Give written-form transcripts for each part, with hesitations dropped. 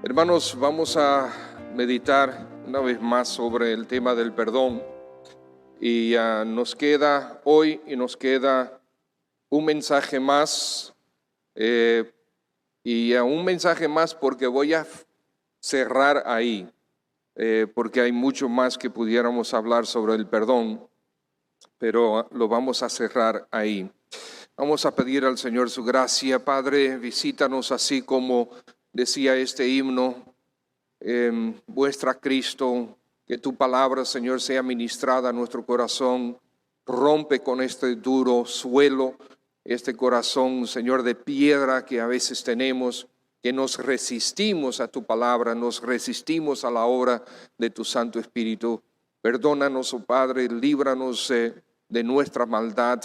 Hermanos, vamos a meditar una vez más sobre el tema del perdón y nos queda hoy un mensaje más un mensaje más porque voy a cerrar ahí, porque hay mucho más que pudiéramos hablar sobre el perdón, pero lo vamos a cerrar ahí. Vamos a pedir al Señor su gracia. Padre, visítanos así como decía este himno. Muestra, Cristo, que tu palabra, Señor, sea ministrada a nuestro corazón. Rompe con este duro suelo, este corazón, Señor, de piedra que a veces tenemos, que nos resistimos a tu palabra, nos resistimos a la obra de tu Santo Espíritu. Perdónanos, oh Padre, líbranos de nuestra maldad,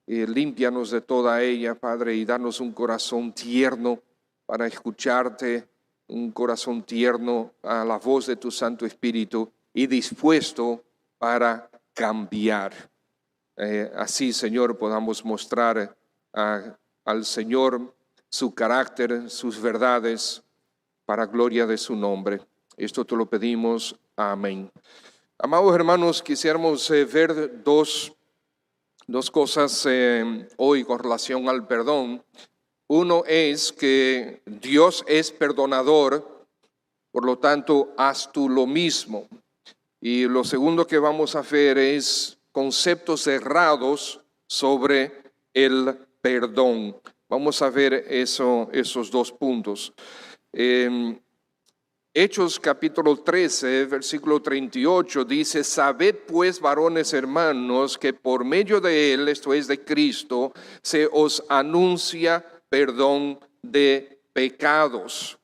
límpianos de toda ella, Padre, y danos un corazón tierno para escucharte, un corazón tierno a la voz de tu Santo Espíritu y dispuesto para cambiar. Así, Señor, podamos mostrar al Señor su carácter, sus verdades, para gloria de su nombre. Esto te lo pedimos. Amén. Amados hermanos, quisiéramos ver dos cosas hoy con relación al perdón. Uno es que Dios es perdonador, por lo tanto, haz tú lo mismo. Y lo segundo que vamos a ver es conceptos errados sobre el perdón. Vamos a ver esos dos puntos. Hechos capítulo 13, versículo 38 dice: sabed pues, varones hermanos, que por medio de él, esto es de Cristo, se os anuncia perdón de pecados.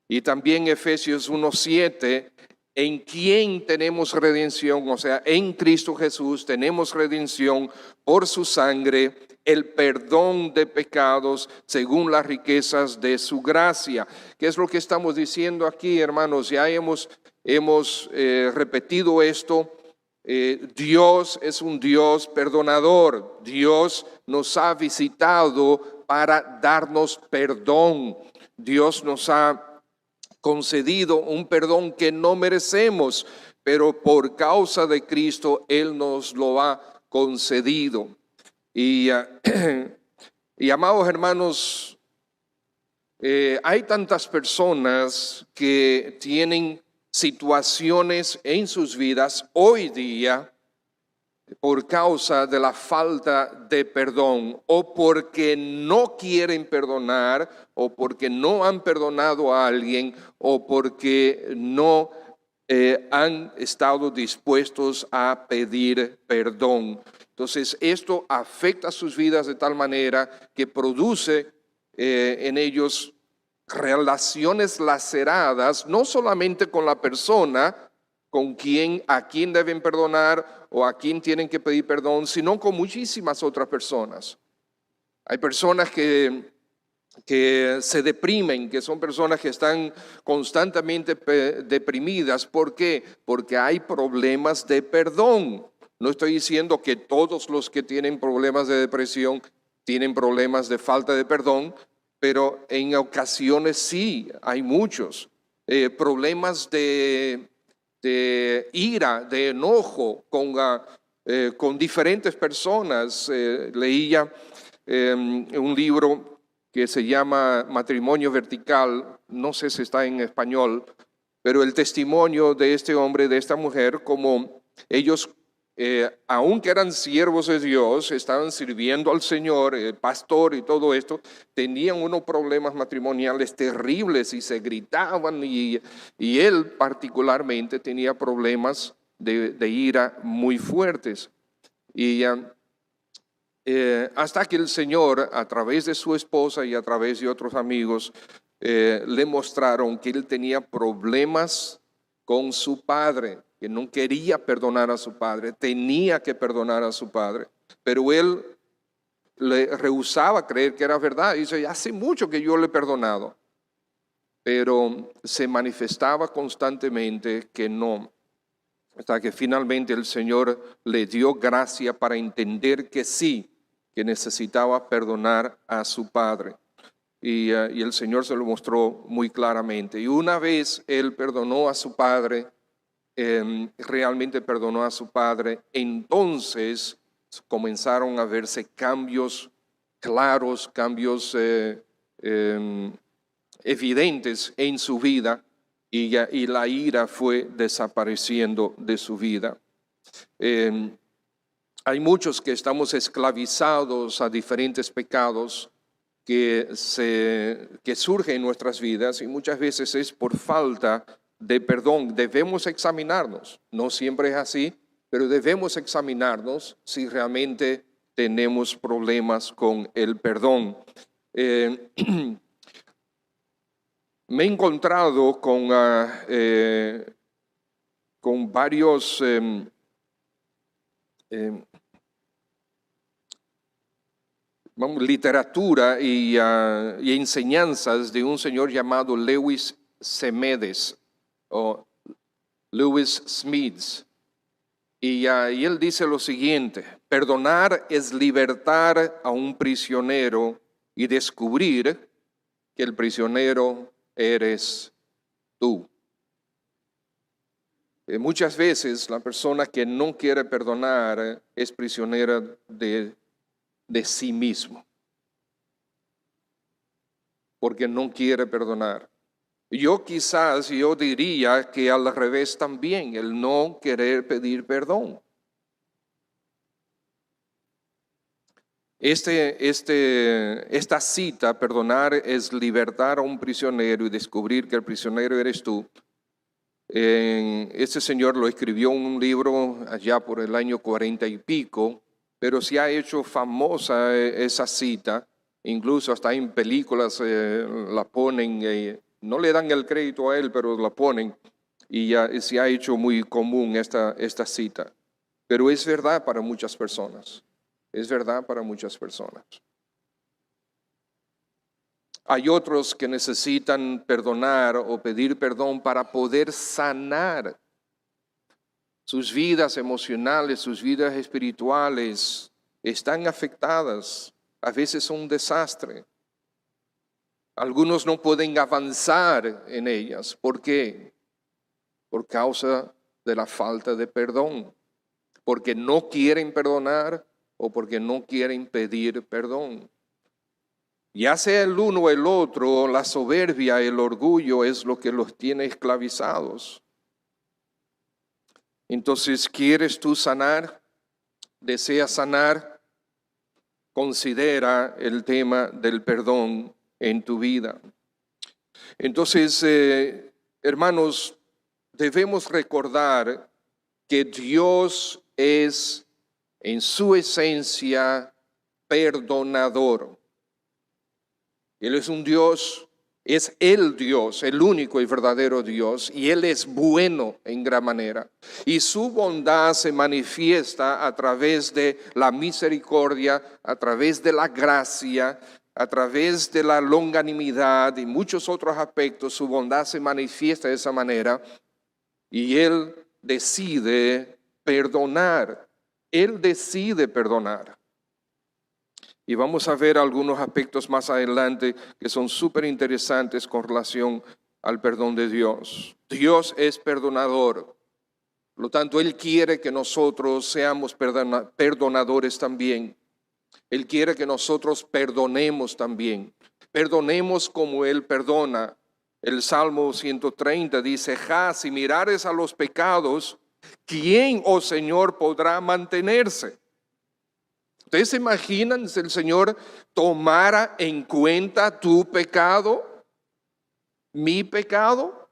Y también Efesios 1:7, en quien tenemos redención, o sea, en Cristo Jesús tenemos redención por su sangre, el perdón de pecados según las riquezas de su gracia. ¿Qué es lo que estamos diciendo aquí, hermanos? Ya hemos repetido esto. Dios es un Dios perdonador. Dios nos ha visitado para darnos perdón. Dios nos ha concedido un perdón que no merecemos, pero por causa de Cristo Él nos lo ha concedido. Y amados hermanos, hay tantas personas que tienen situaciones en sus vidas hoy día por causa de la falta de perdón, o porque no quieren perdonar, o porque no han perdonado a alguien, o porque no han estado dispuestos a pedir perdón. Entonces esto afecta sus vidas de tal manera que produce en ellos relaciones laceradas, no solamente con la persona a quien deben perdonar o a quien tienen que pedir perdón, sino con muchísimas otras personas. Hay personas que se deprimen, que son personas que están constantemente deprimidas. ¿Por qué? Porque hay problemas de perdón. No estoy diciendo que todos los que tienen problemas de depresión tienen problemas de falta de perdón, pero en ocasiones sí, hay muchos problemas de ira, de enojo con diferentes personas. Leía un libro que se llama Matrimonio Vertical, no sé si está en español, pero el testimonio de este hombre, de esta mujer, como ellos, aunque eran siervos de Dios, estaban sirviendo al Señor, pastor y todo esto, tenían unos problemas matrimoniales terribles y se gritaban, y él particularmente tenía problemas de ira muy fuertes. Y hasta que el Señor, a través de su esposa y a través de otros amigos, le mostraron que él tenía problemas con su padre, que no quería perdonar a su padre, tenía que perdonar a su padre, pero él le rehusaba creer que era verdad. Y dice: hace mucho que yo le he perdonado, pero se manifestaba constantemente que no, hasta que finalmente el Señor le dio gracia para entender que sí, que necesitaba perdonar a su padre. y el Señor se lo mostró muy claramente. Y una vez él perdonó a su padre, realmente perdonó a su padre, entonces comenzaron a verse cambios claros, cambios evidentes en su vida, y la ira fue desapareciendo de su vida. Hay muchos que estamos esclavizados a diferentes pecados que surgen en nuestras vidas, y muchas veces es por falta de perdón. Debemos examinarnos, no siempre es así, pero debemos examinarnos si realmente tenemos problemas con el perdón. Me he encontrado con varios literatura y enseñanzas de un señor llamado Lewis Semedes o Lewis Smith. Y él dice lo siguiente: perdonar es libertar a un prisionero y descubrir que el prisionero eres tú. Muchas veces la persona que no quiere perdonar es prisionera de sí mismo, porque no quiere perdonar. Yo diría que al revés también, el no querer pedir perdón. Esta cita, perdonar es libertar a un prisionero y descubrir que el prisionero eres tú. Este señor lo escribió en un libro allá por el año 40 y pico, pero se ha hecho famosa esa cita, incluso hasta en películas la ponen, no le dan el crédito a él, pero la ponen, y ya se ha hecho muy común esta cita. Pero es verdad para muchas personas, es verdad para muchas personas. Hay otros que necesitan perdonar o pedir perdón para poder sanar sus vidas emocionales, sus vidas espirituales. Están afectadas, a veces son un desastre. Algunos no pueden avanzar en ellas. ¿Por qué? Por causa de la falta de perdón. Porque no quieren perdonar o porque no quieren pedir perdón. Ya sea el uno o el otro, la soberbia, el orgullo es lo que los tiene esclavizados. Entonces, ¿quieres tú sanar? ¿Deseas sanar? Considera el tema del perdón en tu vida. Entonces, hermanos, debemos recordar que Dios es en su esencia perdonador. Él es un Dios, es el Dios, el único y verdadero Dios, y Él es bueno en gran manera. Y su bondad se manifiesta a través de la misericordia, a través de la gracia, a través de la longanimidad y muchos otros aspectos. Su bondad se manifiesta de esa manera y Él decide perdonar. Él decide perdonar. Y vamos a ver algunos aspectos más adelante que son súper interesantes con relación al perdón de Dios. Dios es perdonador. Por lo tanto, Él quiere que nosotros seamos perdonadores también. Él quiere que nosotros perdonemos también. Perdonemos como Él perdona. El Salmo 130 dice: si mirares a los pecados, ¿quién, oh Señor, podrá mantenerse? ¿Ustedes se imaginan si el Señor tomara en cuenta tu pecado, mi pecado?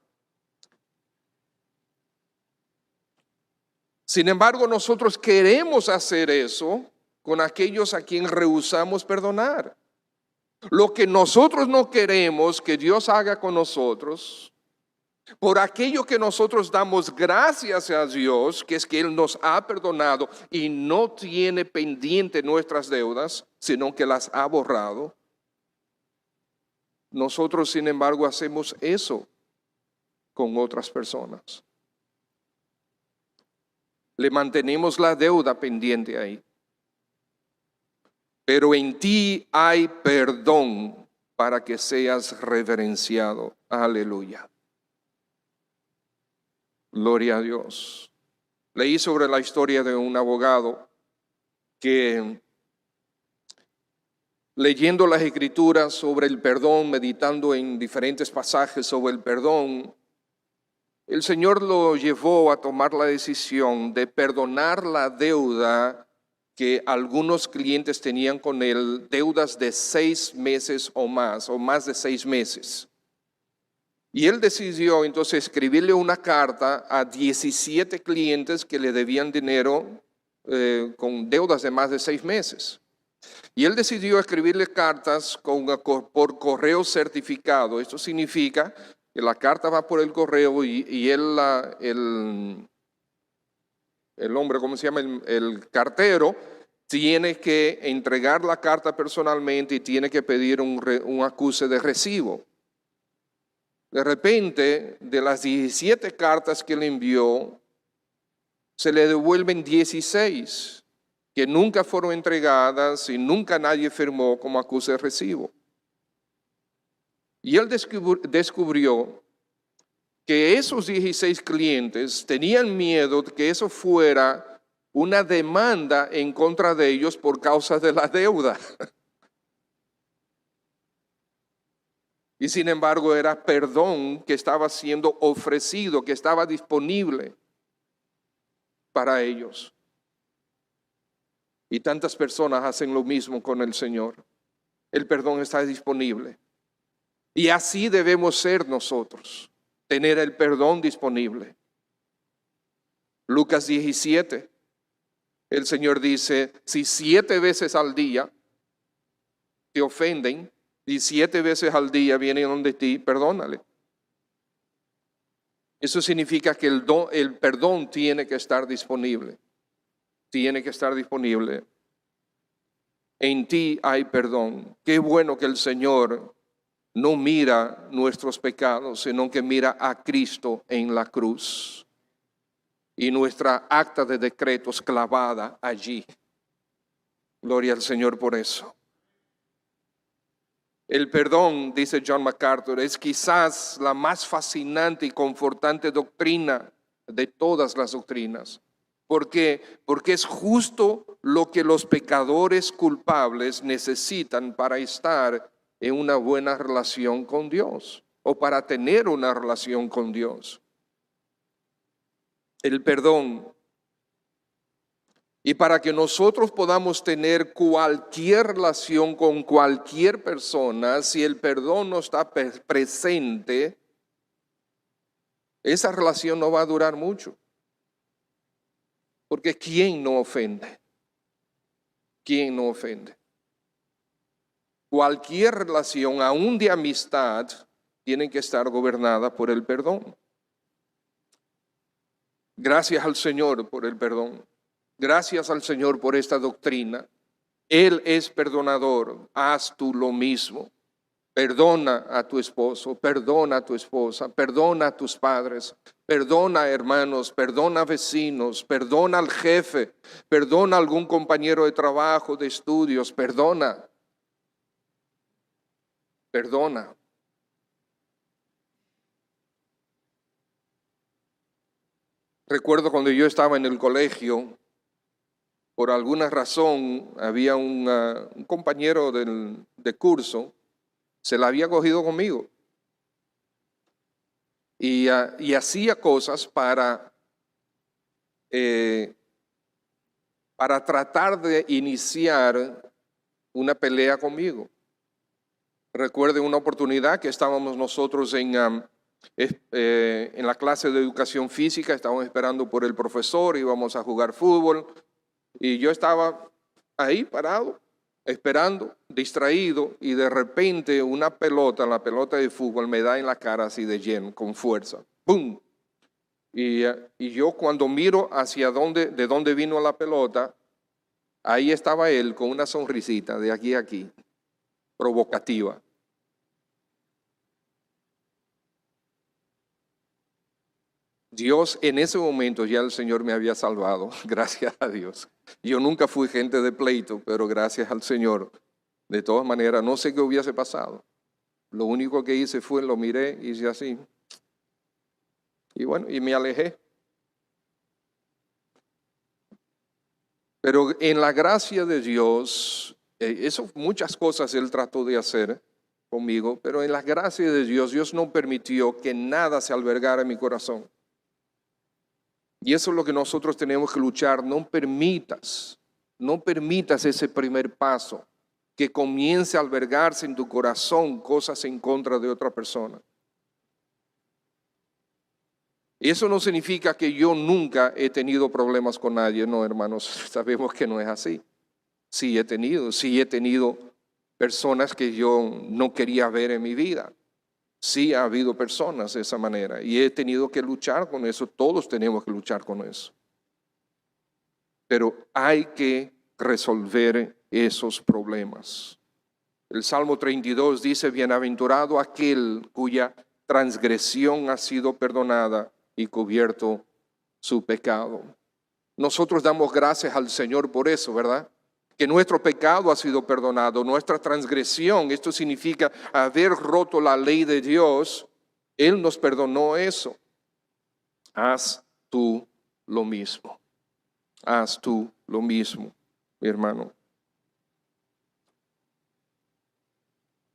Sin embargo, nosotros queremos hacer eso con aquellos a quienes rehusamos perdonar. Lo que nosotros no queremos que Dios haga con nosotros, por aquello que nosotros damos gracias a Dios, que es que Él nos ha perdonado y no tiene pendiente nuestras deudas, sino que las ha borrado. Nosotros, sin embargo, hacemos eso con otras personas. Le mantenemos la deuda pendiente ahí. Pero en ti hay perdón. para que seas reverenciado. Aleluya. Gloria a Dios. Leí sobre la historia de un abogado que, leyendo las escrituras sobre el perdón, meditando en diferentes pasajes sobre el perdón, el Señor lo llevó a tomar la decisión de perdonar la deuda que algunos clientes tenían con él, deudas de 6 meses o más de 6 meses. Y él decidió entonces escribirle una carta a 17 clientes que le debían dinero con deudas de más de 6 meses. Y él decidió escribirle cartas por correo certificado. Esto significa que la carta va por el correo y el hombre, ¿cómo se llama? El cartero tiene que entregar la carta personalmente y tiene que pedir un acuse de recibo. De repente, de las 17 cartas que le envió, se le devuelven 16 que nunca fueron entregadas y nunca nadie firmó como acuse de recibo. Y él descubrió que esos 16 clientes tenían miedo de que eso fuera una demanda en contra de ellos por causa de la deuda. Y sin embargo era perdón que estaba siendo ofrecido, que estaba disponible para ellos. Y tantas personas hacen lo mismo con el Señor. El perdón está disponible. Y así debemos ser nosotros, tener el perdón disponible. Lucas 17, el Señor dice, si 7 veces al día te ofenden, y 7 veces al día vienen donde ti, perdónale. Eso significa que el perdón tiene que estar disponible. Tiene que estar disponible. En ti hay perdón. Qué bueno que el Señor no mira nuestros pecados, sino que mira a Cristo en la cruz. Y nuestra acta de decretos clavada allí. Gloria al Señor por eso. El perdón, dice John MacArthur, es quizás la más fascinante y confortante doctrina de todas las doctrinas. ¿Por qué? Porque es justo lo que los pecadores culpables necesitan para estar en una buena relación con Dios o para tener una relación con Dios. El perdón. Y para que nosotros podamos tener cualquier relación con cualquier persona, si el perdón no está presente, esa relación no va a durar mucho. Porque ¿quién no ofende? ¿Quién no ofende? Cualquier relación, aún de amistad, tiene que estar gobernada por el perdón. Gracias al Señor por el perdón. Gracias al Señor por esta doctrina. Él es perdonador. Haz tú lo mismo. Perdona a tu esposo, perdona a tu esposa, perdona a tus padres, perdona a hermanos, perdona a vecinos, perdona al jefe, perdona a algún compañero de trabajo, de estudios, perdona. Perdona. Recuerdo cuando yo estaba en el colegio, por alguna razón había un compañero de curso, se la había cogido conmigo y hacía cosas para tratar de iniciar una pelea conmigo. Recuerdo una oportunidad que estábamos nosotros en la clase de educación física, estábamos esperando por el profesor, íbamos a jugar fútbol y yo estaba ahí parado, esperando, distraído, y de repente una pelota, la pelota de fútbol, me da en la cara así de lleno, con fuerza. ¡Pum! Y yo cuando miro hacia de dónde vino la pelota, ahí estaba él con una sonrisita de aquí a aquí, provocativa. Dios, en ese momento ya el Señor me había salvado, gracias a Dios. Yo nunca fui gente de pleito, pero gracias al Señor. De todas maneras, no sé qué hubiese pasado. Lo único que hice fue, lo miré, hice así. Y bueno, y me alejé. Pero en la gracia de Dios, muchas cosas Él trató de hacer conmigo, pero en la gracia de Dios, Dios no permitió que nada se albergara en mi corazón. Y eso es lo que nosotros tenemos que luchar. No permitas ese primer paso, que comience a albergarse en tu corazón cosas en contra de otra persona. Y eso no significa que yo nunca he tenido problemas con nadie, no, hermanos, sabemos que no es así. Sí he tenido personas que yo no quería ver en mi vida. Sí ha habido personas de esa manera y he tenido que luchar con eso, todos tenemos que luchar con eso. Pero hay que resolver esos problemas. El Salmo 32 dice, bienaventurado aquel cuya transgresión ha sido perdonada y cubierto su pecado. Nosotros damos gracias al Señor por eso, ¿verdad? Que nuestro pecado ha sido perdonado, nuestra transgresión, esto significa haber roto la ley de Dios, Él nos perdonó eso. Haz tú lo mismo. Haz tú lo mismo, mi hermano.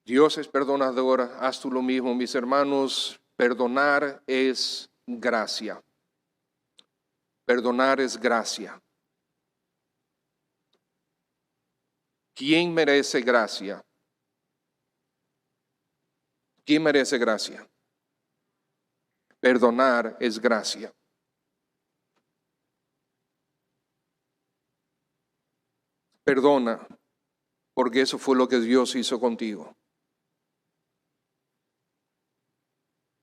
Dios es perdonador, haz tú lo mismo, mis hermanos. Perdonar es gracia. Perdonar es gracia. ¿Quién merece gracia? ¿Quién merece gracia? Perdonar es gracia. Perdona, porque eso fue lo que Dios hizo contigo.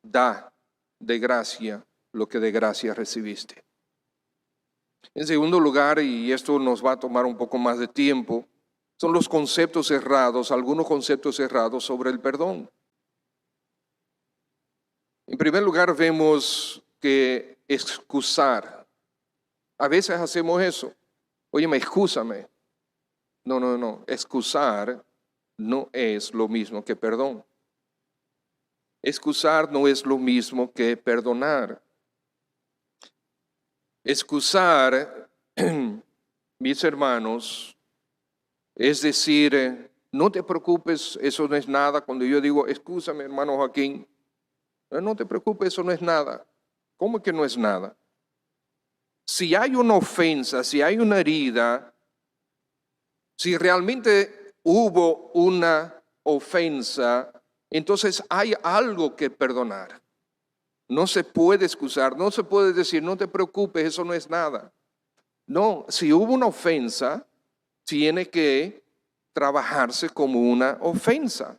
Da de gracia lo que de gracia recibiste. En segundo lugar, y esto nos va a tomar un poco más de tiempo, son los conceptos errados, algunos conceptos errados sobre el perdón. En primer lugar, vemos que excusar. A veces hacemos eso. Óyeme, excúsame. No. Excusar no es lo mismo que perdón. Excusar no es lo mismo que perdonar. Excusar, mis hermanos, es decir, no te preocupes, eso no es nada. Cuando yo digo, excúsame, hermano Joaquín, no te preocupes, eso no es nada. ¿Cómo que no es nada? Si hay una ofensa, si hay una herida, si realmente hubo una ofensa, entonces hay algo que perdonar. No se puede excusar, no se puede decir, no te preocupes, eso no es nada. No, si hubo una ofensa, tiene que trabajarse como una ofensa.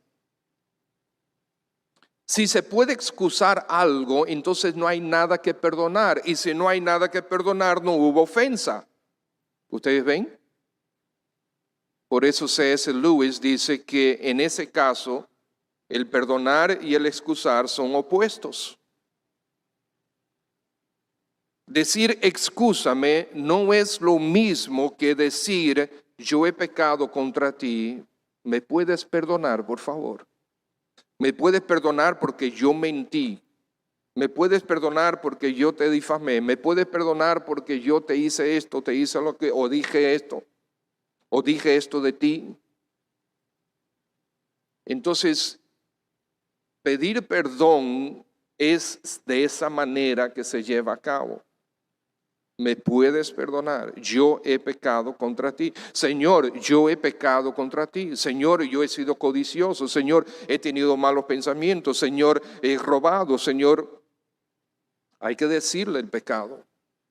Si se puede excusar algo, entonces no hay nada que perdonar. Y si no hay nada que perdonar, no hubo ofensa. ¿Ustedes ven? Por eso C.S. Lewis dice que en ese caso, el perdonar y el excusar son opuestos. Decir excúsame no es lo mismo que decir yo he pecado contra ti, ¿me puedes perdonar, por favor? ¿Me puedes perdonar porque yo mentí? ¿Me puedes perdonar porque yo te difamé? ¿Me puedes perdonar porque yo te hice esto, te hice lo que, o dije esto de ti? Entonces, pedir perdón es de esa manera que se lleva a cabo. ¿Me puedes perdonar? Yo he pecado contra ti. Señor, yo he pecado contra ti. Señor, yo he sido codicioso. Señor, he tenido malos pensamientos. Señor, he robado. Señor, hay que decirle el pecado.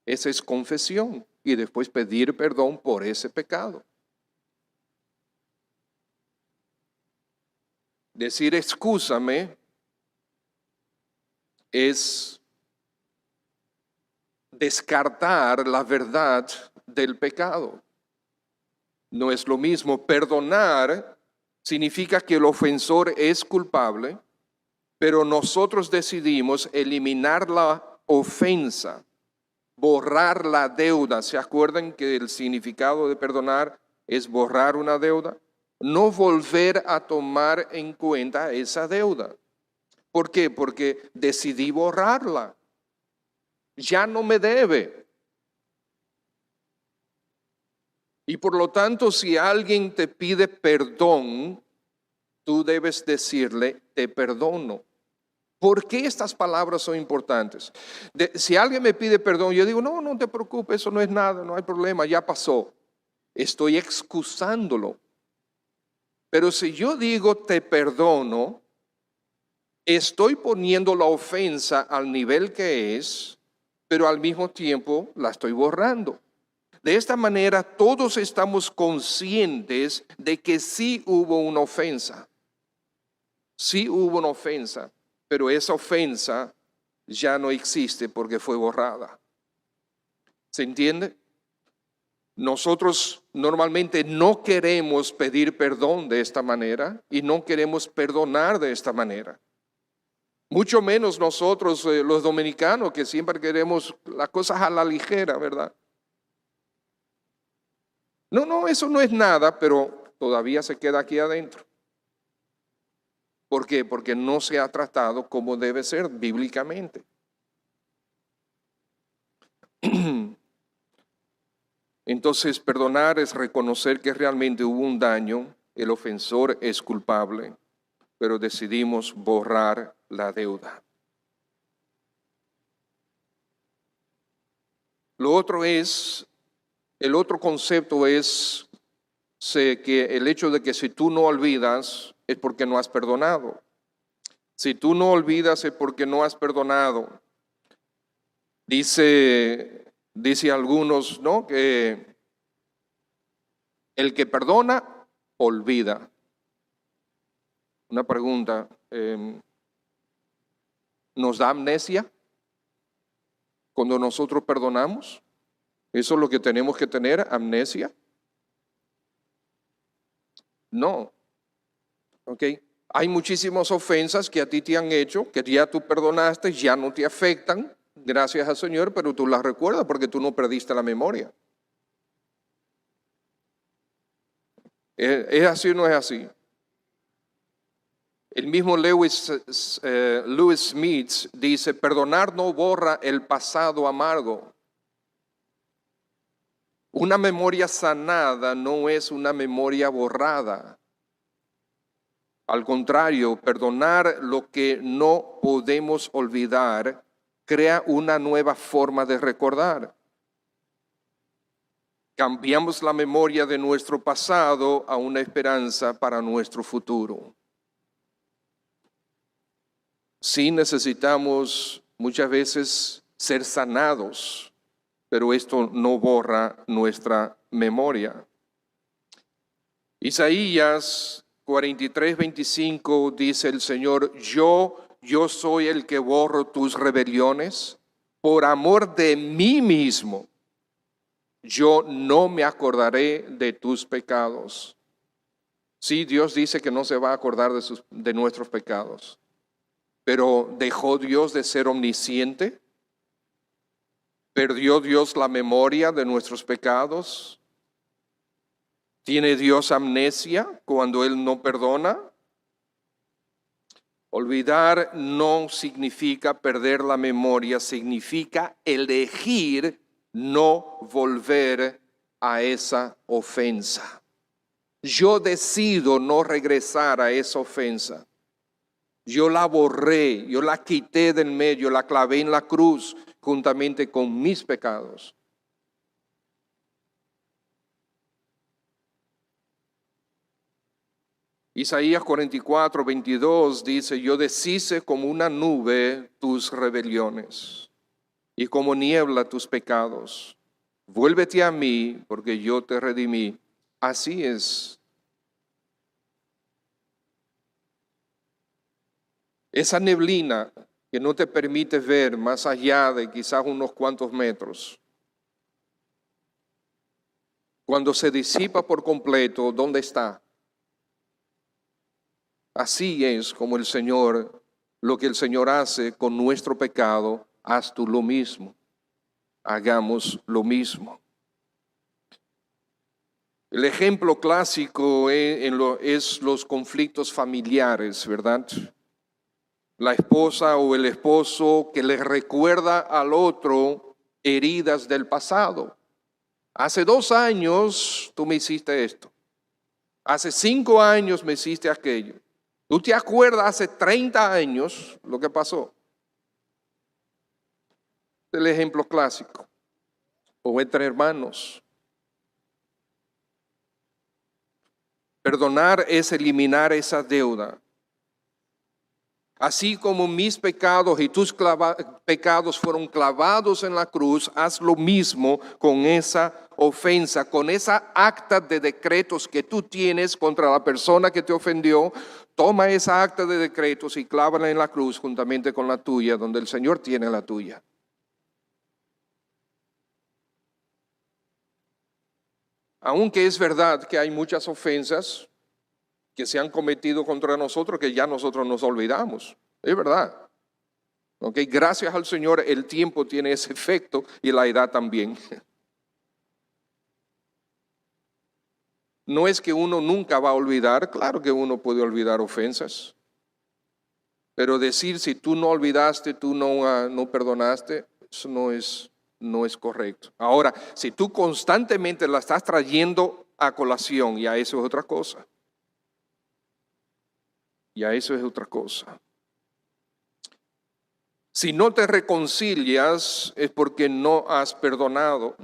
Esa es confesión. Y después pedir perdón por ese pecado. Decir excúsame es descartar la verdad del pecado. No es lo mismo. Perdonar significa que el ofensor es culpable, pero nosotros decidimos eliminar la ofensa, borrar la deuda. ¿Se acuerdan que el significado de perdonar es borrar una deuda? no volver a tomar en cuenta esa deuda. ¿Por qué? Porque decidí borrarla. Ya no me debe. Y por lo tanto, si alguien te pide perdón, tú debes decirle, te perdono. ¿Por qué estas palabras son importantes? Si alguien me pide perdón, yo digo, no, no te preocupes, eso no es nada, no hay problema, ya pasó. Estoy excusándolo. Pero si yo digo te perdono, estoy poniendo la ofensa al nivel que es, pero al mismo tiempo la estoy borrando. De esta manera todos estamos conscientes de que sí hubo una ofensa. Sí hubo una ofensa, pero esa ofensa ya no existe porque fue borrada. ¿Se entiende? Nosotros normalmente no queremos pedir perdón de esta manera y no queremos perdonar de esta manera. Mucho menos nosotros los dominicanos que siempre queremos las cosas a la ligera, ¿verdad? No, eso no es nada, pero todavía se queda aquí adentro. ¿Por qué? Porque no se ha tratado como debe ser bíblicamente. Entonces, perdonar es reconocer que realmente hubo un daño, el ofensor es culpable, pero decidimos borrar la deuda. Lo otro es, el otro concepto es que el hecho de que si tú no olvidas es porque no has perdonado. Si tú no olvidas es porque no has perdonado. Dice algunos, ¿no? Que el que perdona, olvida. Una pregunta, ¿nos da amnesia cuando nosotros perdonamos? ¿Eso es lo que tenemos que tener, amnesia? No. ¿Ok? Hay muchísimas ofensas que a ti te han hecho, que ya tú perdonaste, ya no te afectan, gracias al Señor, pero tú las recuerdas porque tú no perdiste la memoria. ¿Es así o no es así? El mismo Lewis Smith dice, perdonar no borra el pasado amargo. Una memoria sanada no es una memoria borrada. Al contrario, perdonar lo que no podemos olvidar crea una nueva forma de recordar. Cambiamos la memoria de nuestro pasado a una esperanza para nuestro futuro. Sí necesitamos muchas veces ser sanados, pero esto no borra nuestra memoria. Isaías 43:25 dice el Señor, yo soy el que borro tus rebeliones, por amor de mí mismo, yo no me acordaré de tus pecados. Sí, Dios dice que no se va a acordar de nuestros pecados, pero ¿dejó Dios de ser omnisciente? ¿Perdió Dios la memoria de nuestros pecados? ¿Tiene Dios amnesia cuando Él no perdona? Olvidar no significa perder la memoria, significa elegir no volver a esa ofensa. Yo decido no regresar a esa ofensa. Yo la borré, yo la quité del medio, la clavé en la cruz juntamente con mis pecados. Isaías 44:22 dice, yo deshice como una nube tus rebeliones y como niebla tus pecados. Vuélvete a mí porque yo te redimí. Así es. Esa neblina que no te permite ver más allá de quizás unos cuantos metros, cuando se disipa por completo, ¿dónde está? Así es como lo que el Señor hace con nuestro pecado, haz tú lo mismo. Hagamos lo mismo. El ejemplo clásico es los conflictos familiares, ¿verdad? La esposa o el esposo que le recuerda al otro heridas del pasado. Hace 2 años tú me hiciste esto. Hace 5 años me hiciste aquello. ¿Tú te acuerdas hace 30 años lo que pasó? El ejemplo clásico. O entre hermanos. Perdonar es eliminar esa deuda. Así como mis pecados y tus pecados fueron clavados en la cruz, haz lo mismo con esa ofensa, con esa acta de decretos que tú tienes contra la persona que te ofendió. Toma esa acta de decretos y clávala en la cruz juntamente con la tuya, donde el Señor tiene la tuya. Aunque es verdad que hay muchas ofensas que se han cometido contra nosotros que ya nosotros nos olvidamos. Es verdad. Okay, gracias al Señor el tiempo tiene ese efecto y la edad también. No es que uno nunca va a olvidar, claro que uno puede olvidar ofensas. Pero decir si tú no olvidaste, tú no perdonaste, eso no es correcto. Ahora, si tú constantemente la estás trayendo a colación, ya eso es otra cosa. Ya eso es otra cosa. Si no te reconcilias es porque no has perdonado.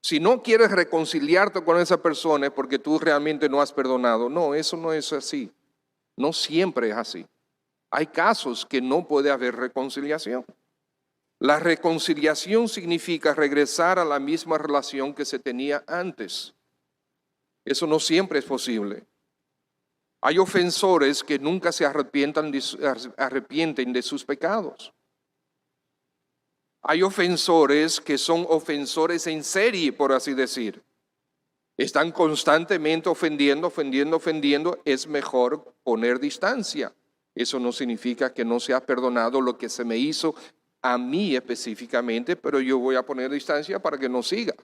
Si no quieres reconciliarte con esa persona es porque tú realmente no has perdonado. No, eso no es así. No siempre es así. Hay casos que no puede haber reconciliación. La reconciliación significa regresar a la misma relación que se tenía antes. Eso no siempre es posible. Hay ofensores que nunca se arrepienten de sus pecados. Hay ofensores que son ofensores en serie, por así decir. Están constantemente ofendiendo. Es mejor poner distancia. Eso no significa que no se ha perdonado lo que se me hizo a mí específicamente, pero yo voy a poner distancia para que no siga.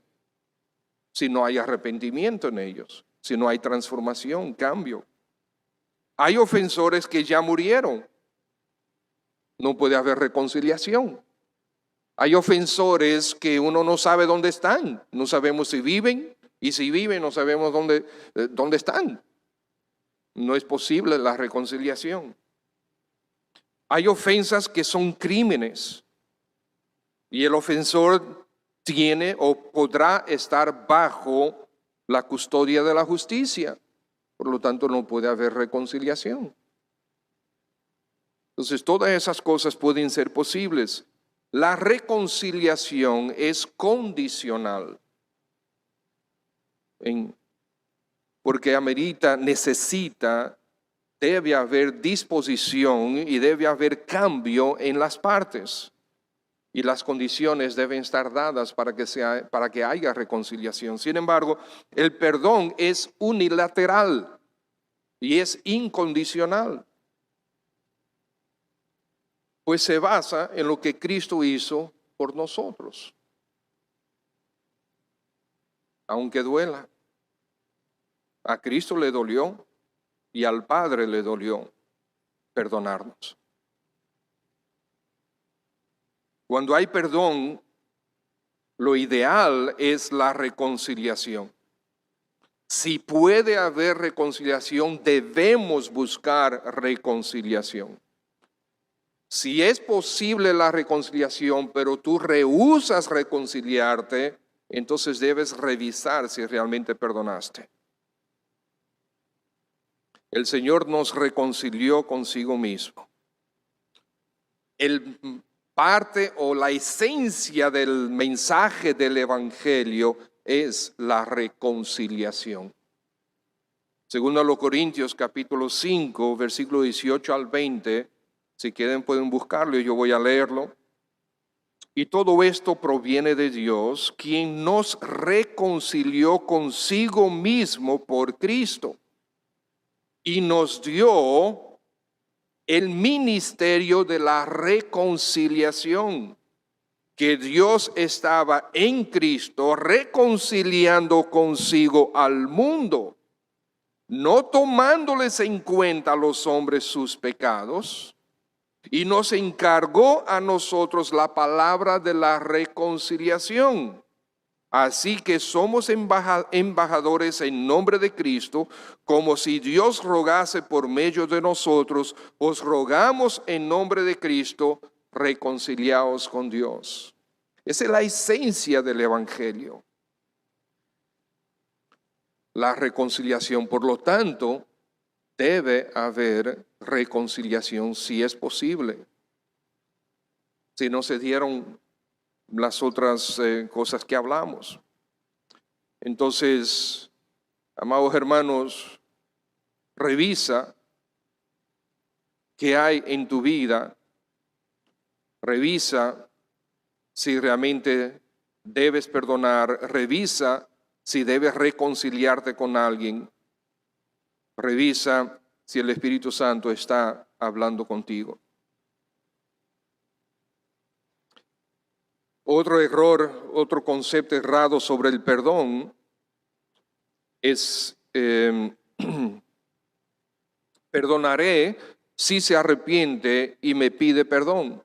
Si no hay arrepentimiento en ellos, si no hay transformación, cambio. Hay ofensores que ya murieron. No puede haber reconciliación. Hay ofensores que uno no sabe dónde están. No sabemos si viven. Y si viven, no sabemos dónde están. No es posible la reconciliación. Hay ofensas que son crímenes. Y el ofensor tiene o podrá estar bajo la custodia de la justicia. Por lo tanto, no puede haber reconciliación. Entonces, todas esas cosas pueden ser posibles. La reconciliación es condicional. Porque amerita, necesita, debe haber disposición y debe haber cambio en las partes. Y las condiciones deben estar dadas para que haya reconciliación. Sin embargo, el perdón es unilateral y es incondicional. Pues se basa en lo que Cristo hizo por nosotros. Aunque duela. A Cristo le dolió y al Padre le dolió perdonarnos. Cuando hay perdón, lo ideal es la reconciliación. Si puede haber reconciliación, debemos buscar reconciliación. Si es posible la reconciliación, pero tú rehusas reconciliarte, entonces debes revisar si realmente perdonaste. El Señor nos reconcilió consigo mismo. El parte o la esencia del mensaje del Evangelio es la reconciliación. Segundo a los Corintios capítulo 5, versículo 18 al 20, si quieren pueden buscarlo y yo voy a leerlo. Y todo esto proviene de Dios, quien nos reconcilió consigo mismo por Cristo y nos dio el ministerio de la reconciliación. que Dios estaba en Cristo reconciliando consigo al mundo, no tomándoles en cuenta a los hombres sus pecados, y nos encargó a nosotros la palabra de la reconciliación. Así que somos embajadores en nombre de Cristo, como si Dios rogase por medio de nosotros. Os rogamos en nombre de Cristo, reconciliaos con Dios. Esa es la esencia del Evangelio. La reconciliación, por lo tanto, debe haber reconciliación si es posible. Si no se dieron las otras cosas que hablamos. Entonces, amados hermanos, revisa qué hay en tu vida. Revisa si realmente debes perdonar. Revisa si debes reconciliarte con alguien. Revisa si el Espíritu Santo está hablando contigo. Otro error, otro concepto errado sobre el perdón es perdonaré si se arrepiente y me pide perdón.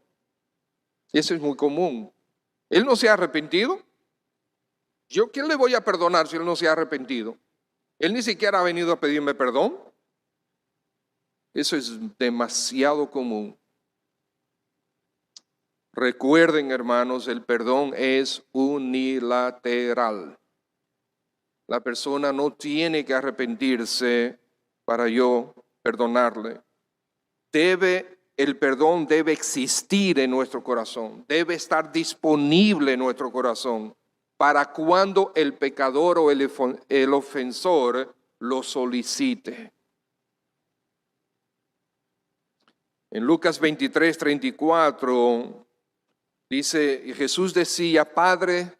Eso es muy común. ¿Él no se ha arrepentido? ¿Yo quién le voy a perdonar si él no se ha arrepentido? Él ni siquiera ha venido a pedirme perdón. Eso es demasiado común. Recuerden, hermanos, el perdón es unilateral. La persona no tiene que arrepentirse para yo perdonarle. El perdón debe existir en nuestro corazón, debe estar disponible en nuestro corazón para cuando el pecador o el ofensor lo solicite. En Lucas 23:34 dice, Jesús decía, Padre,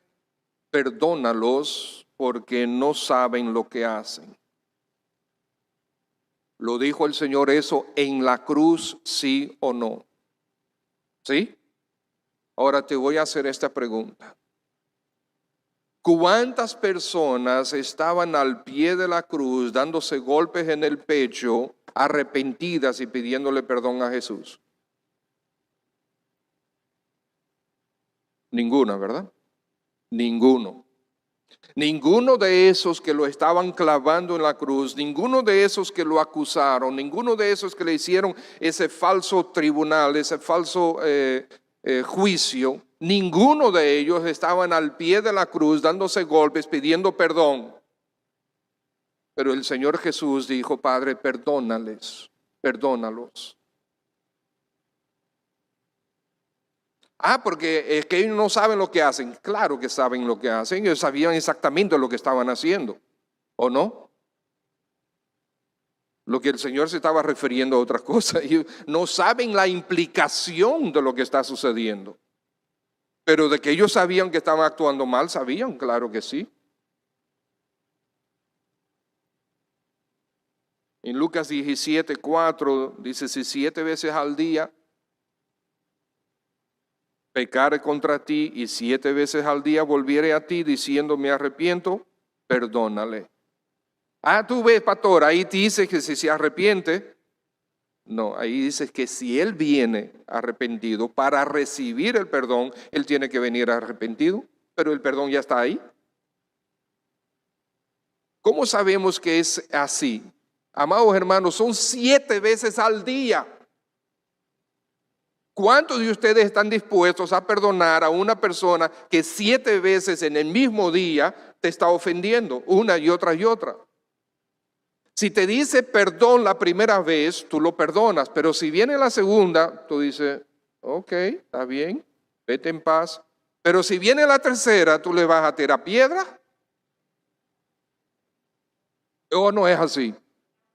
perdónalos porque no saben lo que hacen. ¿Lo dijo el Señor eso en la cruz, sí o no? ¿Sí? Ahora te voy a hacer esta pregunta. ¿Cuántas personas estaban al pie de la cruz dándose golpes en el pecho, arrepentidas y pidiéndole perdón a Jesús? Ninguna, ¿verdad? Ninguno. Ninguno de esos que lo estaban clavando en la cruz, ninguno de esos que lo acusaron, ninguno de esos que le hicieron ese falso tribunal, ese falso juicio, ninguno de ellos estaban al pie de la cruz dándose golpes, pidiendo perdón. Pero el Señor Jesús dijo, Padre, perdónales, perdónalos. Porque es que ellos no saben lo que hacen. Claro que saben lo que hacen. Ellos sabían exactamente lo que estaban haciendo, ¿o no? Lo que el Señor se estaba refiriendo a otra cosa. Ellos no saben la implicación de lo que está sucediendo. Pero de que ellos sabían que estaban actuando mal, sabían, claro que sí. En Lucas 17:4 dice, si 7 veces al día pecare contra ti y 7 veces al día volviere a ti diciendo me arrepiento, perdónale. Tú ves, pastor, ahí te dice que si se arrepiente. No, ahí dice que si él viene arrepentido para recibir el perdón, él tiene que venir arrepentido, pero el perdón ya está ahí. ¿Cómo sabemos que es así? Amados hermanos, son 7 veces al día. ¿Cuántos de ustedes están dispuestos a perdonar a una persona que 7 veces en el mismo día te está ofendiendo, una y otra y otra? Si te dice perdón la primera vez, tú lo perdonas, pero si viene la segunda, tú dices, ok, está bien, vete en paz. Pero si viene la tercera, tú le vas a tirar piedra. ¿O no es así?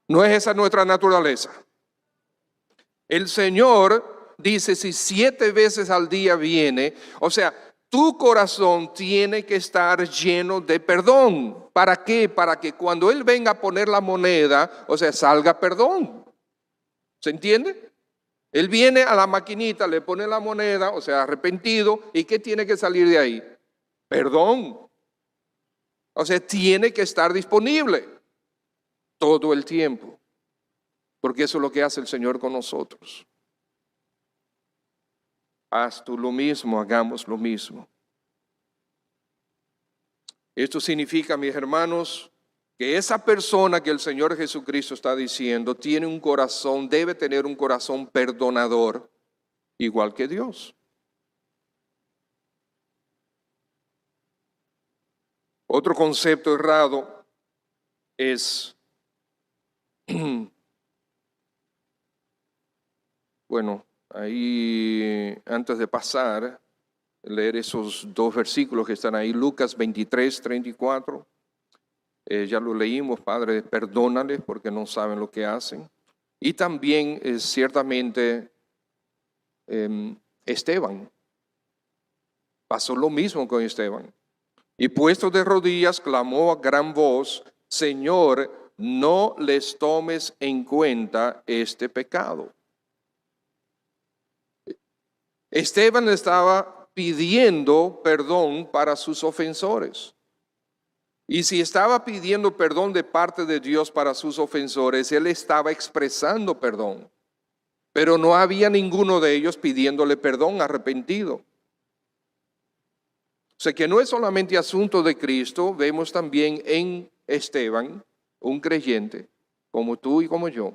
No es esa nuestra naturaleza. El Señor dice, si 7 veces al día viene, o sea, tu corazón tiene que estar lleno de perdón. ¿Para qué? Para que cuando Él venga a poner la moneda, o sea, salga perdón. ¿Se entiende? Él viene a la maquinita, le pone la moneda, o sea, arrepentido, ¿y qué tiene que salir de ahí? Perdón. O sea, tiene que estar disponible todo el tiempo, porque eso es lo que hace el Señor con nosotros. Haz tú lo mismo, hagamos lo mismo. Esto significa, mis hermanos, que esa persona que el Señor Jesucristo está diciendo tiene un corazón, debe tener un corazón perdonador, igual que Dios. Otro concepto errado es, bueno, ahí antes de pasar, leer esos dos versículos que están ahí, Lucas 23, 34. Ya lo leímos, Padre, perdónales porque no saben lo que hacen. Y también ciertamente Esteban, pasó lo mismo con Esteban. Y puesto de rodillas, clamó a gran voz, Señor, no les tomes en cuenta este pecado. Esteban estaba pidiendo perdón para sus ofensores. Y si estaba pidiendo perdón de parte de Dios para sus ofensores, él estaba expresando perdón. Pero no había ninguno de ellos pidiéndole perdón arrepentido. O sea que no es solamente asunto de Cristo, vemos también en Esteban, un creyente, como tú y como yo,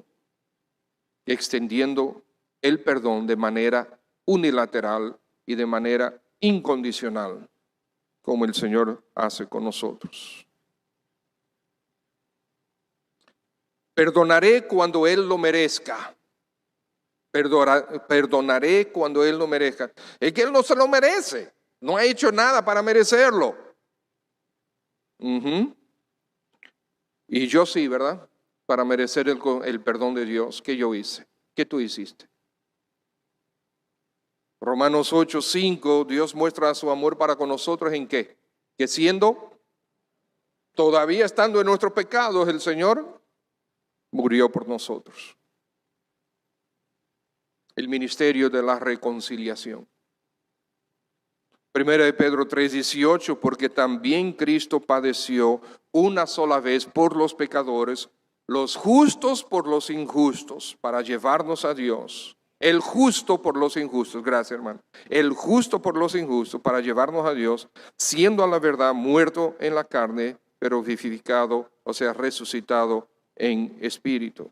extendiendo el perdón de manera unilateral y de manera incondicional, como el Señor hace con nosotros. Perdonaré cuando Él lo merezca. Perdonaré cuando Él lo merezca. Es que Él no se lo merece. No ha hecho nada para merecerlo. Y yo sí, ¿verdad? Para merecer el perdón de Dios. ¿Qué yo hice? ¿Qué tú hiciste? Romanos 8, 5, Dios muestra su amor para con nosotros ¿en qué? Que todavía estando en nuestros pecados, el Señor murió por nosotros. El ministerio de la reconciliación. Primera de Pedro 3:18, porque también Cristo padeció una sola vez por los pecadores, los justos por los injustos, para llevarnos a Dios. El justo por los injustos, gracias hermano. El justo por los injustos, para llevarnos a Dios, siendo a la verdad muerto en la carne, pero vivificado, o sea, resucitado en espíritu.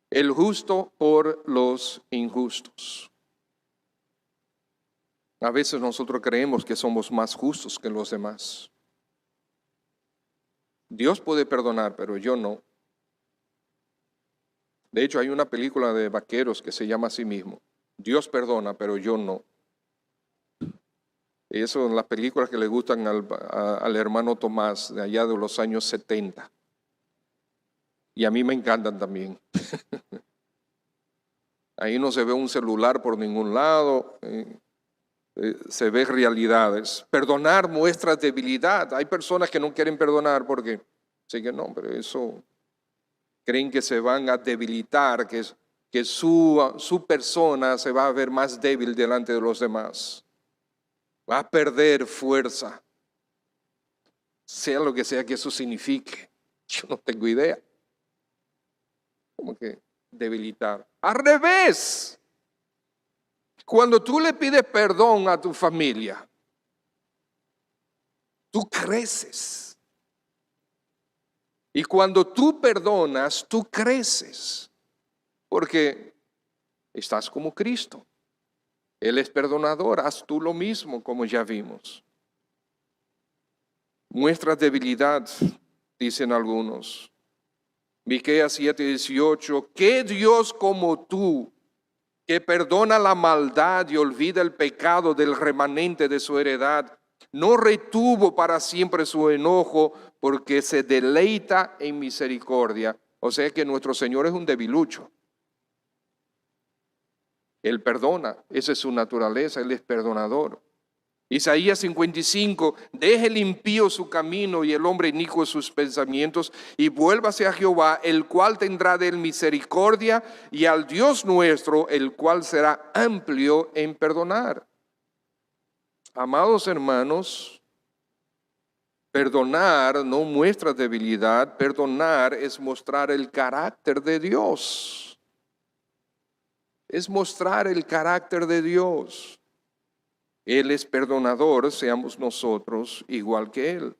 El justo por los injustos. A veces nosotros creemos que somos más justos que los demás. Dios puede perdonar, pero yo no. De hecho, hay una película de vaqueros que se llama así mismo. Dios perdona, pero yo no. Eso en las películas que le gustan al hermano Tomás de allá de los años 70. Y a mí me encantan también. Ahí no se ve un celular por ningún lado. Se ve realidades. Perdonar muestra debilidad. Hay personas que no quieren perdonar porque siguen, no, pero eso creen que se van a debilitar, que su persona se va a ver más débil delante de los demás. Va a perder fuerza. Sea lo que sea que eso signifique. Yo no tengo idea. Como que debilitar. Al revés. Cuando tú le pides perdón a tu familia, tú creces. Y cuando tú perdonas, tú creces. Porque estás como Cristo. Él es perdonador, haz tú lo mismo como ya vimos. Muestras debilidad, dicen algunos. Miqueas 7:18, ¿qué Dios como tú, que perdona la maldad y olvida el pecado del remanente de su heredad, no retuvo para siempre su enojo porque se deleita en misericordia? O sea que nuestro Señor es un debilucho. Él perdona, esa es su naturaleza, Él es perdonador. Isaías 55, deje el impío su camino y el hombre inicuo sus pensamientos y vuélvase a Jehová, el cual tendrá de él misericordia, y al Dios nuestro, el cual será amplio en perdonar. Amados hermanos, perdonar no muestra debilidad, perdonar es mostrar el carácter de Dios. Es mostrar el carácter de Dios. Él es perdonador, seamos nosotros igual que Él.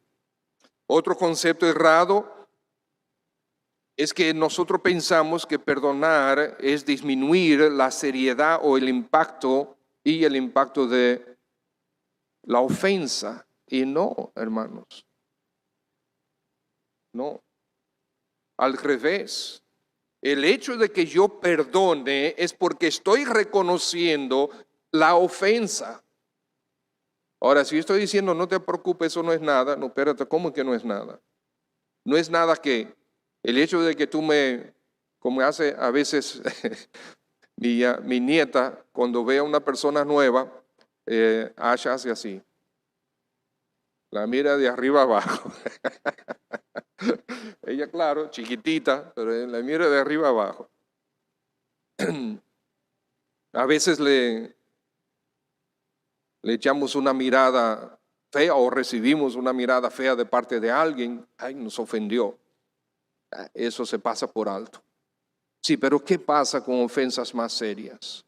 Otro concepto errado es que nosotros pensamos que perdonar es disminuir la seriedad o el impacto de la ofensa. Y no, hermanos. No. Al revés. El hecho de que yo perdone es porque estoy reconociendo la ofensa. Ahora, si yo estoy diciendo no te preocupes, eso no es nada, no, espérate, ¿cómo que no es nada? No es nada que el hecho de que como hace a veces mi nieta, cuando ve a una persona nueva, Asha hace así, la mira de arriba abajo. Ella, claro, chiquitita, pero la mira de arriba abajo. A veces le echamos una mirada fea o recibimos una mirada fea de parte de alguien, ay, nos ofendió. Eso se pasa por alto. Sí, pero ¿qué pasa con ofensas más serias?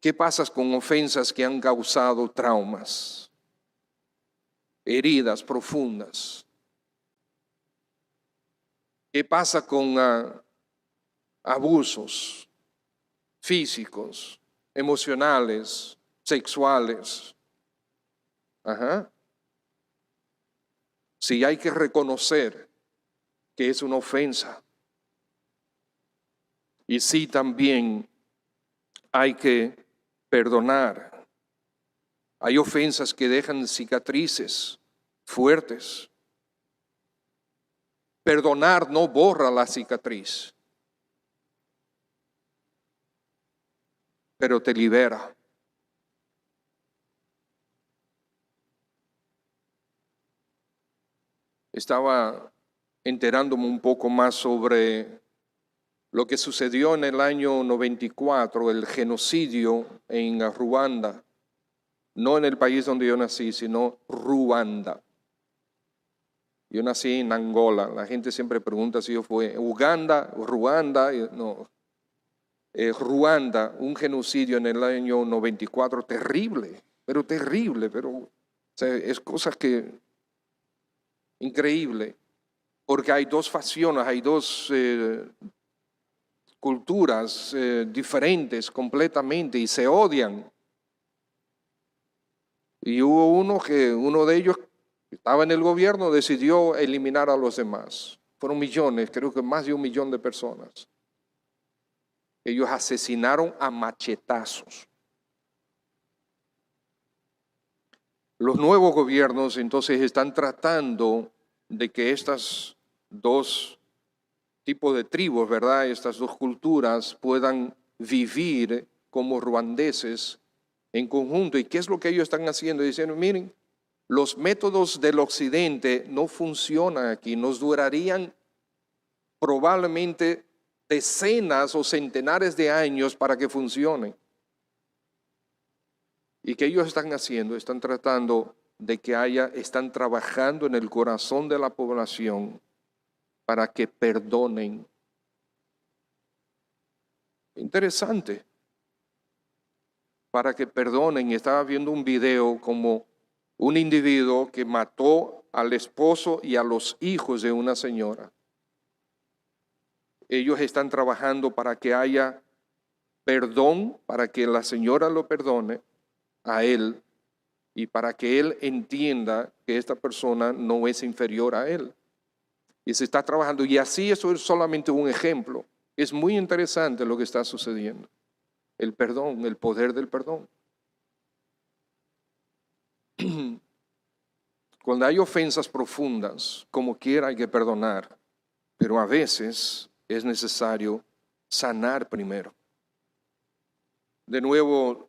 ¿Qué pasa con ofensas que han causado traumas, heridas profundas? ¿Qué pasa con abusos físicos, emocionales, sexuales? Sí, hay que reconocer que es una ofensa. Y sí, también hay que perdonar. Hay ofensas que dejan cicatrices fuertes. Perdonar no borra la cicatriz, pero te libera. Estaba enterándome un poco más sobre lo que sucedió en el año 94, el genocidio en Ruanda. No en el país donde yo nací, sino Ruanda. Yo nací en Angola. La gente siempre pregunta si yo fui Uganda o Ruanda. No. Ruanda, un genocidio en el año 94, terrible, pero o sea, es cosa que increíble, porque hay dos facciones, hay dos culturas diferentes completamente y se odian. Y hubo uno de ellos que estaba en el gobierno, decidió eliminar a los demás. Fueron millones, creo que más de 1 millón de personas. Ellos asesinaron a machetazos. Los nuevos gobiernos entonces están tratando de que estas dos tipos de tribus, ¿verdad? Estas dos culturas puedan vivir como ruandeses en conjunto. ¿Y qué es lo que ellos están haciendo? Diciendo, miren, los métodos del occidente no funcionan aquí, nos durarían probablemente decenas o centenares de años para que funcionen. ¿Y qué ellos están haciendo? Están tratando de que están trabajando en el corazón de la población para que perdonen. Interesante. Para que perdonen. Estaba viendo un video como un individuo que mató al esposo y a los hijos de una señora. Ellos están trabajando para que haya perdón, para que la señora lo perdone a él y para que él entienda que esta persona no es inferior a él. Y se está trabajando, y así eso es solamente un ejemplo. Es muy interesante lo que está sucediendo. El perdón, el poder del perdón. Cuando hay ofensas profundas, como quiera hay que perdonar, pero a veces es necesario sanar primero. De nuevo,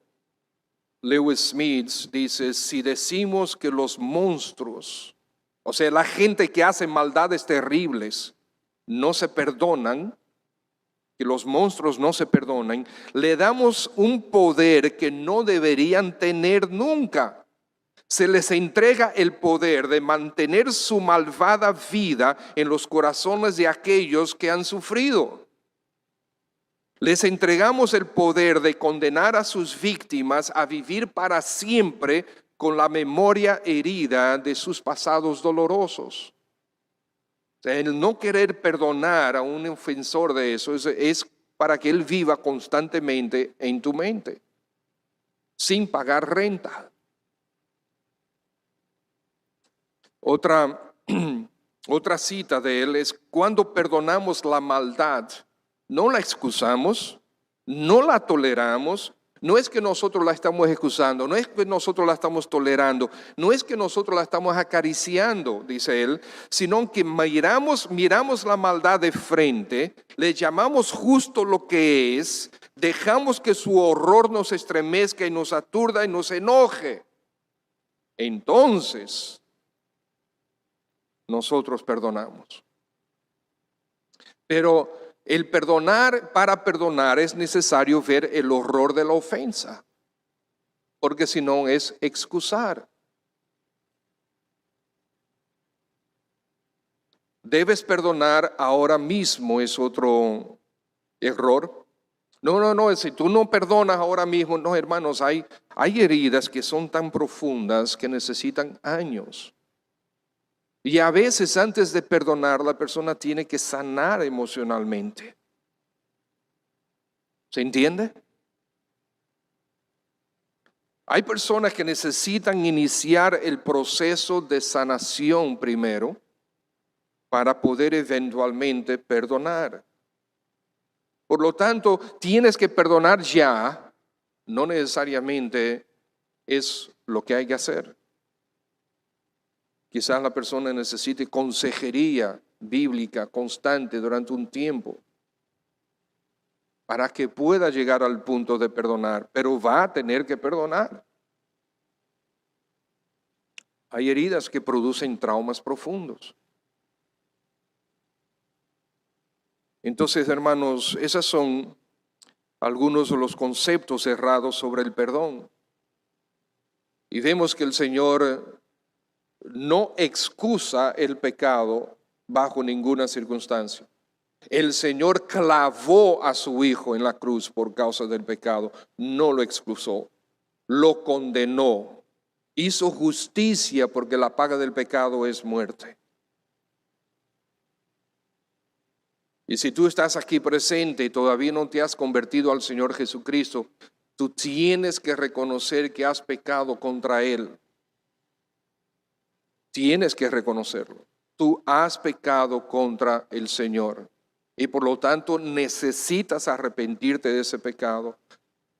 Lewis Smith dice, si decimos que los monstruos, o sea, la gente que hace maldades terribles, no se perdonan, que los monstruos no se perdonan, le damos un poder que no deberían tener nunca. Se les entrega el poder de mantener su malvada vida en los corazones de aquellos que han sufrido. Les entregamos el poder de condenar a sus víctimas a vivir para siempre con la memoria herida de sus pasados dolorosos. O sea, el no querer perdonar a un ofensor de eso es para que él viva constantemente en tu mente, sin pagar renta. Otra cita de él es: cuando perdonamos la maldad, no la excusamos, no la toleramos. No es que nosotros la estamos excusando, no es que nosotros la estamos tolerando, no es que nosotros la estamos acariciando, dice él, sino que miramos la maldad de frente, le llamamos justo lo que es, dejamos que su horror nos estremezca y nos aturda y nos enoje. Entonces, nosotros perdonamos. Pero el perdonar, para perdonar es necesario ver el horror de la ofensa, porque si no es excusar. Debes perdonar ahora mismo es otro error. No, si tú no perdonas ahora mismo, no, hermanos, hay heridas que son tan profundas que necesitan años. Y a veces antes de perdonar, la persona tiene que sanar emocionalmente. ¿Se entiende? Hay personas que necesitan iniciar el proceso de sanación primero para poder eventualmente perdonar. Por lo tanto, tienes que perdonar ya, no necesariamente es lo que hay que hacer. Quizás la persona necesite consejería bíblica constante durante un tiempo para que pueda llegar al punto de perdonar, pero va a tener que perdonar. Hay heridas que producen traumas profundos. Entonces, hermanos, esos son algunos de los conceptos errados sobre el perdón. Y vemos que el Señor no excusa el pecado bajo ninguna circunstancia. El Señor clavó a su Hijo en la cruz por causa del pecado, no lo excusó, lo condenó, hizo justicia porque la paga del pecado es muerte. Y si tú estás aquí presente y todavía no te has convertido al Señor Jesucristo, tú tienes que reconocer que has pecado contra Él. Tienes que reconocerlo. Tú has pecado contra el Señor y por lo tanto necesitas arrepentirte de ese pecado,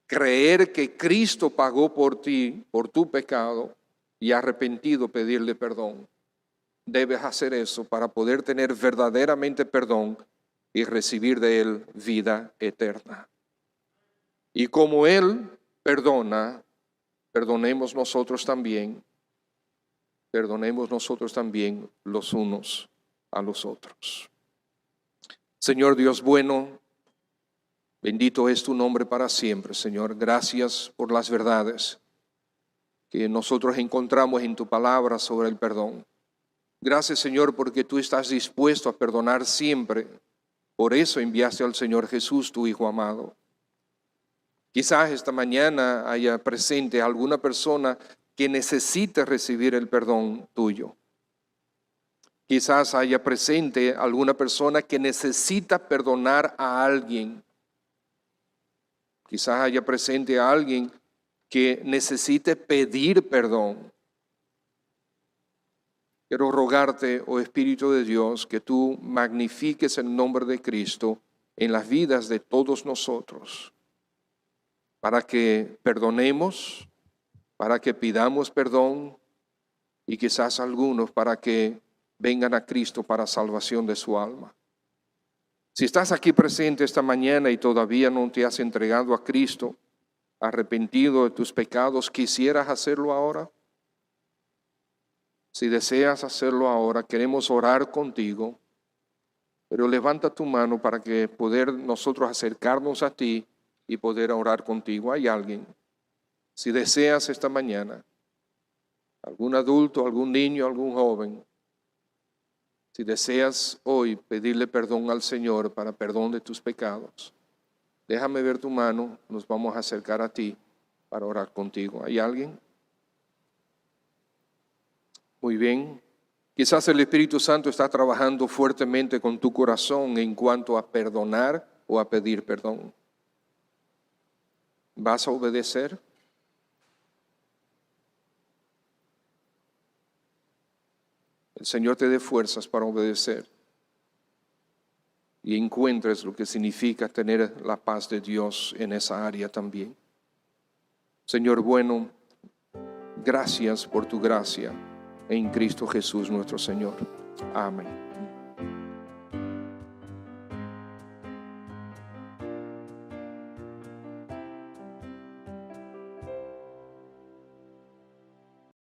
creer que Cristo pagó por ti, por tu pecado, y arrepentido pedirle perdón. Debes hacer eso para poder tener verdaderamente perdón y recibir de Él vida eterna. Y como Él perdona, perdonemos nosotros también los unos a los otros. Señor Dios bueno, bendito es tu nombre para siempre, Señor. Gracias por las verdades que nosotros encontramos en tu palabra sobre el perdón. Gracias, Señor, porque tú estás dispuesto a perdonar siempre. Por eso enviaste al Señor Jesús, tu Hijo amado. Quizás esta mañana haya presente alguna persona que necesite recibir el perdón tuyo. Quizás haya presente alguna persona que necesita perdonar a alguien. Quizás haya presente a alguien que necesite pedir perdón. Quiero rogarte, oh Espíritu de Dios, que tú magnifiques el nombre de Cristo en las vidas de todos nosotros, para que perdonemos, para que pidamos perdón y quizás algunos para que vengan a Cristo para salvación de su alma. Si estás aquí presente esta mañana y todavía no te has entregado a Cristo arrepentido de tus pecados, ¿quisieras hacerlo ahora? Si deseas hacerlo ahora, queremos orar contigo, pero levanta tu mano para que poder nosotros acercarnos a ti y poder orar contigo. ¿Hay alguien? Si deseas esta mañana, algún adulto, algún niño, algún joven, si deseas hoy pedirle perdón al Señor para perdón de tus pecados, déjame ver tu mano, nos vamos a acercar a ti para orar contigo. ¿Hay alguien? Muy bien. Quizás el Espíritu Santo está trabajando fuertemente con tu corazón en cuanto a perdonar o a pedir perdón. ¿Vas a obedecer? El Señor te dé fuerzas para obedecer y encuentres lo que significa tener la paz de Dios en esa área también. Señor bueno, gracias por tu gracia en Cristo Jesús nuestro Señor. Amén.